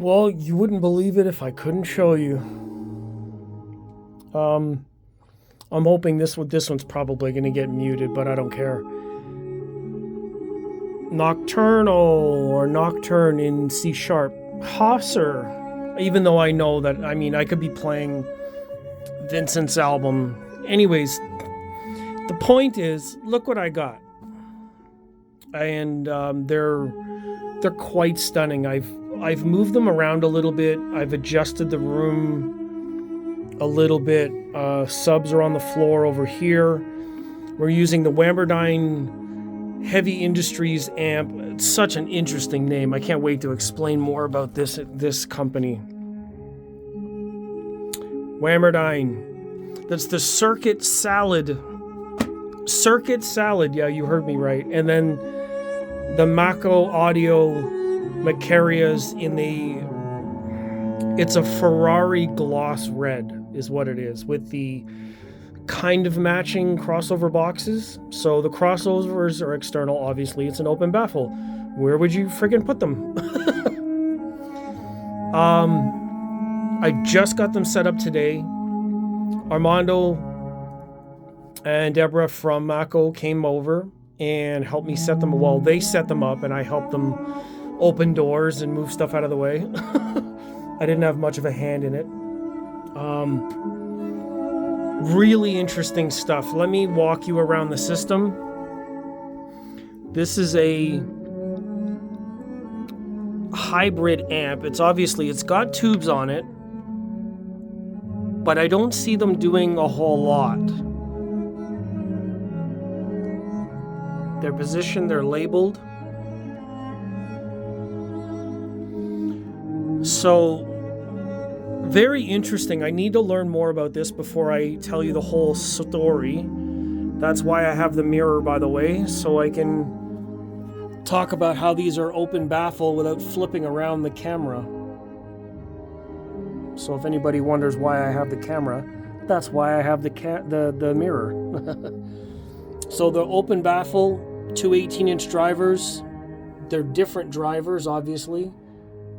Well, you wouldn't believe it if I couldn't show you. I'm hoping this one's probably going to get muted, but I don't care. Nocturnal or Nocturne in C sharp. Hosser. Even though I know that, I mean, I could be playing Vincent's album. Anyways, the point is, look what I got. And they're quite stunning. I've moved them around a little bit. I've adjusted the room a little bit. Subs are on the floor over here. We're using the Whammerdyne Heavy Industries amp. It's such an interesting name. I can't wait to explain more about this company. Whammerdyne. That's the Circuit Salad. Yeah, you heard me right. And then the Macco audio Macarias it's a Ferrari gloss red is what it is, with the kind of matching crossover boxes. So the crossovers are external, obviously. It's an open baffle. Where would you friggin' put them? I just got them set up today. Armando and Deborah from MACO came over and helped me set them. Well, they set them up and I helped them open doors and move stuff out of the way. I didn't have much of a hand in it. Really interesting stuff. Let me walk you around the system. This is a hybrid amp. It's got tubes on it, but I don't see them doing a whole lot. They're positioned, they're labeled. So, very interesting. I need to learn more about this before I tell you the whole story. That's why I have the mirror, by the way, so I can talk about how these are open baffle without flipping around the camera. So if anybody wonders why I have the camera, that's why I have the mirror. So the open baffle, two 18-inch drivers. They're different drivers, obviously.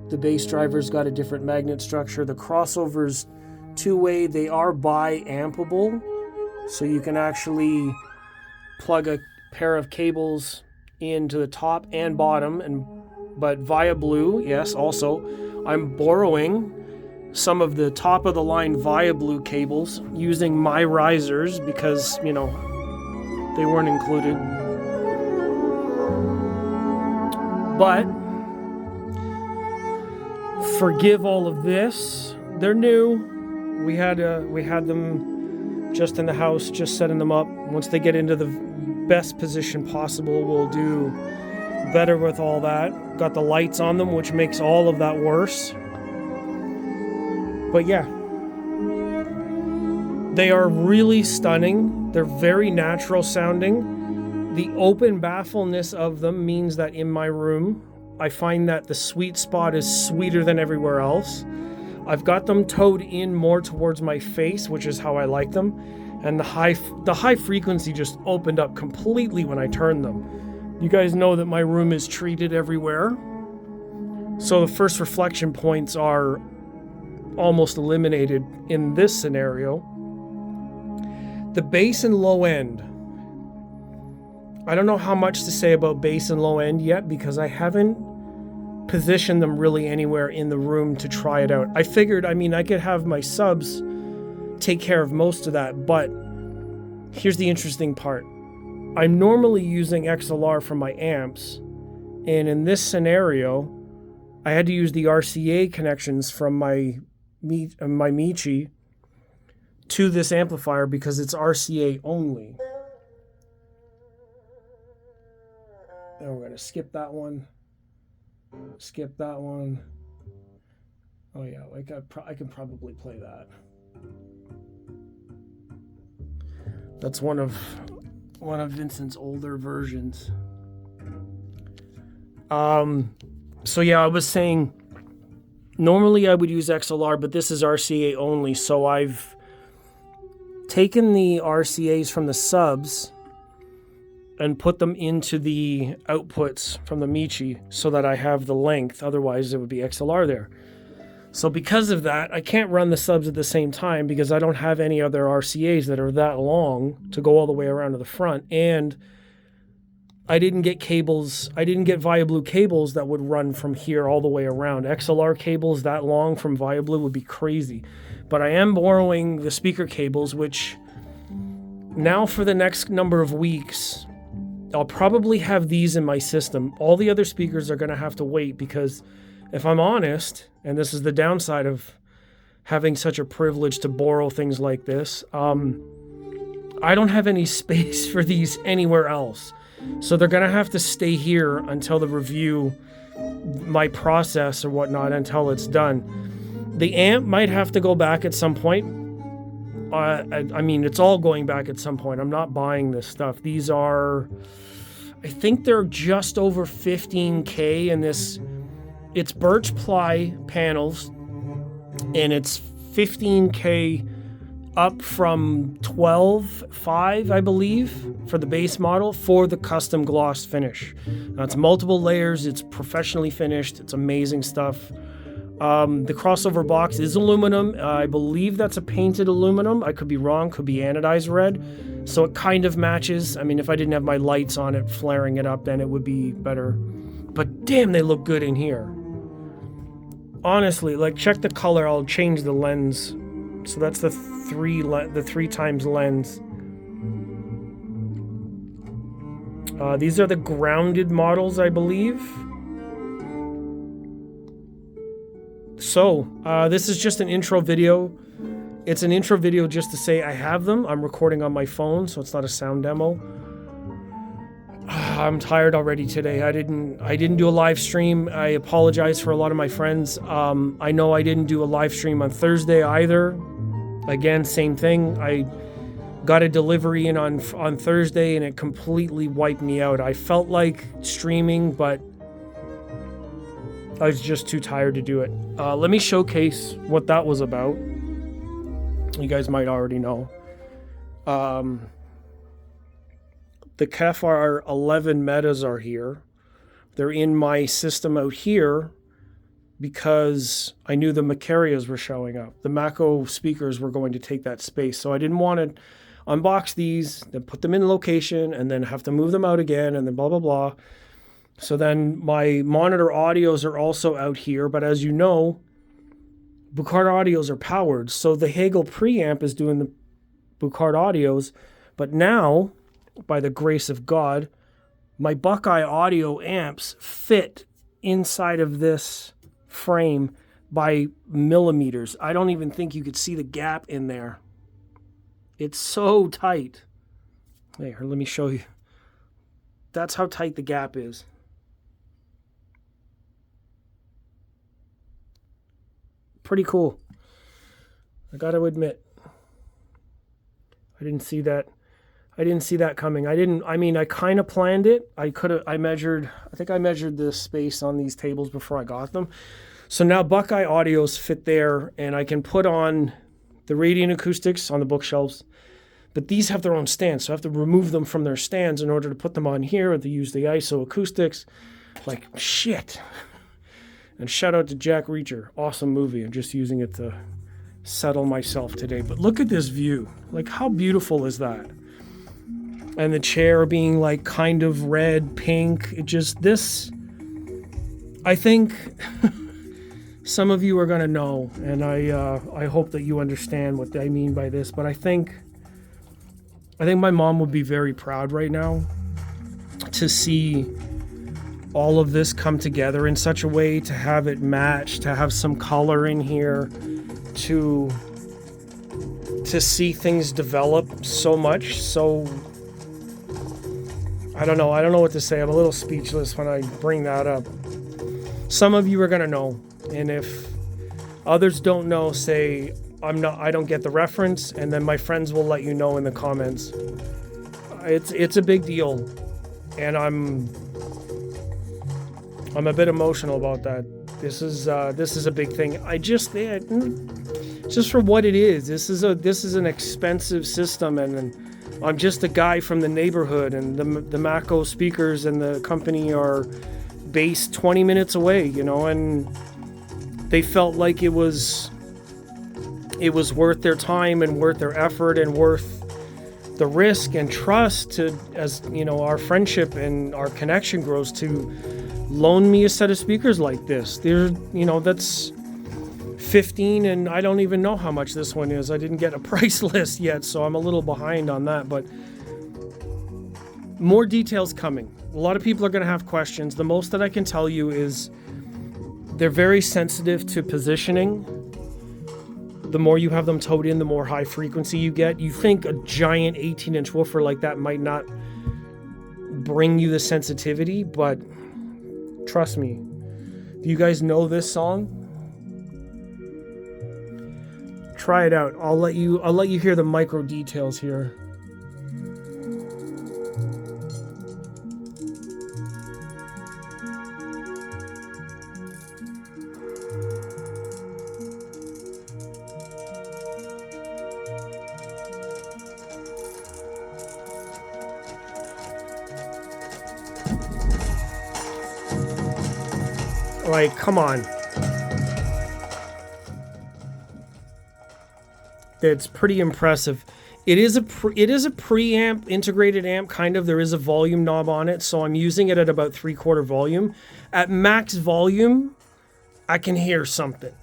The bass driver's got a different magnet structure. The crossover's two-way. They are bi-ampable, so you can actually plug a pair of cables into the top and bottom, but via blue. Yes, also, I'm borrowing some of the top-of-the-line via blue cables using my risers because, they weren't included. But forgive all of this. They're new. We had them just in the house, just setting them up. Once they get into the best position possible, we'll do better with all that. Got the lights on them, which makes all of that worse. But yeah, they are really stunning. They're very natural sounding. The open baffleness of them means that in my room, I find that the sweet spot is sweeter than everywhere else. I've got them towed in more towards my face, which is how I like them. And the high frequency just opened up completely when I turned them. You guys know that my room is treated everywhere. So the first reflection points are almost eliminated in this scenario. The bass and low end. I don't know how much to say about bass and low end yet because I haven't positioned them really anywhere in the room to try it out. I figured, I could have my subs take care of most of that, but here's the interesting part. I'm normally using XLR for my amps, and in this scenario, I had to use the RCA connections from my Michi to this amplifier because it's RCA only. Now we're going to skip that one. Skip that one. Oh yeah, I can probably play that. That's one of Vincent's older versions. So yeah, I was saying normally I would use XLR, but this is RCA only, so I've taken the RCAs from the subs and put them into the outputs from the Michi so that I have the length. Otherwise, it would be XLR there. So because of that, I can't run the subs at the same time because I don't have any other RCAs that are that long to go all the way around to the front. And I didn't get cables. I didn't get ViaBlue cables that would run from here all the way around. XLR cables that long from ViaBlue would be crazy. But I am borrowing the speaker cables, which now for the next number of weeks, I'll probably have these in my system. All the other speakers are going to have to wait because if I'm honest, and this is the downside of having such a privilege to borrow things like this, I don't have any space for these anywhere else. So they're going to have to stay here until the review, my process or whatnot, until it's done. The amp might have to go back at some point. I mean, it's all going back at some point. I'm not buying this stuff. These are, I think they're just over 15K, and it's birch ply panels, and it's 15K up from 12.5, I believe, for the base model for the custom gloss finish. Now, it's multiple layers. It's professionally finished. It's amazing stuff. The crossover box is aluminum. I believe that's a painted aluminum. I could be wrong. Could be anodized red. So it kind of matches. I mean, if I didn't have my lights on it flaring it up, then it would be better. But damn, they look good in here. Honestly, like, check the color. I'll change the lens. So that's the three times lens. These are the grounded models, I believe. So, this is just an intro video. It's an intro video just to say I have them. I'm recording on my phone, so it's not a sound demo. I'm tired already today. I didn't do a live stream. I apologize for a lot of my friends. I know I didn't do a live stream on Thursday either. Again, same thing. I got a delivery in on Thursday, and it completely wiped me out. I felt like streaming, but I was just too tired to do it. Let me showcase what that was about. You guys might already know. The KEF 11 metas are here. They're in my system out here because I knew the Macarias were showing up. The Macco speakers were going to take that space. So I didn't want to unbox these, then put them in location, and then have to move them out again, and then blah, blah, blah. So then my monitor audios are also out here, but as you know, Bucard audios are powered. So the Hagel preamp is doing the Bucard audios, but now, by the grace of God, my Buckeye audio amps fit inside of this frame by millimeters. I don't even think you could see the gap in there. It's so tight. Here, let me show you. That's how tight the gap is. Pretty cool. I got to admit. I didn't see that coming. I kind of planned it. I think I measured the space on these tables before I got them. So now Buckeye audios fit there, and I can put on the Radiant acoustics on the bookshelves, but these have their own stands, so I have to remove them from their stands in order to put them on here and to use the ISO acoustics. Like, shit. And shout out to Jack Reacher. Awesome movie. I'm just using it to settle myself today. But look at this view. Like, how beautiful is that? And the chair being like kind of red, pink. It just, this, I think some of you are going to know, and I hope that you understand what I mean by this, but I think my mom would be very proud right now to see all of this come together in such a way, to have it match, to have some color in here, to see things develop so much. So I don't know what to say. I'm a little speechless when I bring that up. Some of you are going to know, and if others don't know, say I don't get the reference, and then my friends will let you know in the comments. It's a big deal, and I'm a bit emotional about that. This is a big thing. Just for what it is. This is an expensive system, and I'm just a guy from the neighborhood, and the MACO speakers and the company are based 20 minutes away, and they felt like it was worth their time and worth their effort and worth the risk and trust to, as you know, our friendship and our connection grows, to loan me a set of speakers like this. They're, you know, that's 15, and I don't even know how much this one is. I didn't get a price list yet, so I'm a little behind on that, but more details coming. A lot of people are going to have questions. The most that I can tell you is they're very sensitive to positioning. The more you have them towed in, the more high frequency you get. You think a giant 18-inch woofer like that might not bring you the sensitivity, but trust me. Do you guys know this song? Try it out. I'll let you hear the micro details here. Like, come on. It's pretty impressive. It is a preamp, integrated amp, kind of. There is a volume knob on it, so I'm using it at about 3/4 volume. At max volume, I can hear something.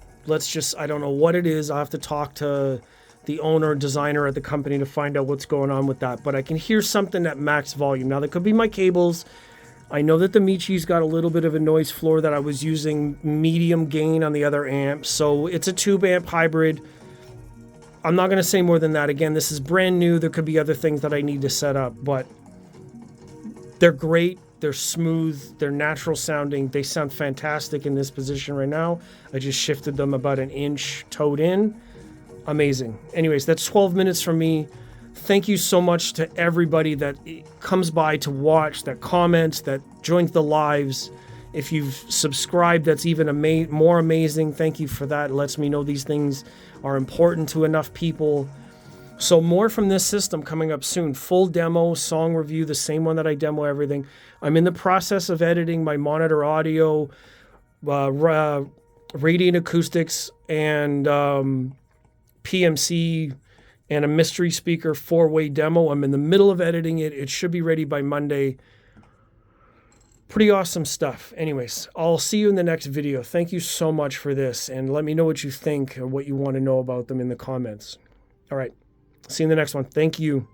I don't know what it is. I'll have to talk to the owner, designer at the company to find out what's going on with that. But I can hear something at max volume. Now, that could be my cables. I know that the Michi's got a little bit of a noise floor that I was using medium gain on the other amp. So it's a tube amp hybrid. I'm not going to say more than that. Again, this is brand new. There could be other things that I need to set up, but they're great. They're smooth. They're natural sounding. They sound fantastic in this position right now. I just shifted them about an inch towed in. Amazing. Anyways, that's 12 minutes from me. Thank you so much to everybody that comes by to watch, that comments, that joins the lives. If you've subscribed, that's even more amazing. Thank you for that. It lets me know these things are important to enough people. So more from this system coming up soon. Full demo, song review, the same one that I demo everything. I'm in the process of editing my monitor audio, radiant acoustics, and PMC, and a mystery speaker 4-way demo. I'm in the middle of editing it. It should be ready by Monday. Pretty awesome stuff. Anyways, I'll see you in the next video. Thank you so much for this, and let me know what you think or what you want to know about them in the comments. All right. See you in the next one. Thank you.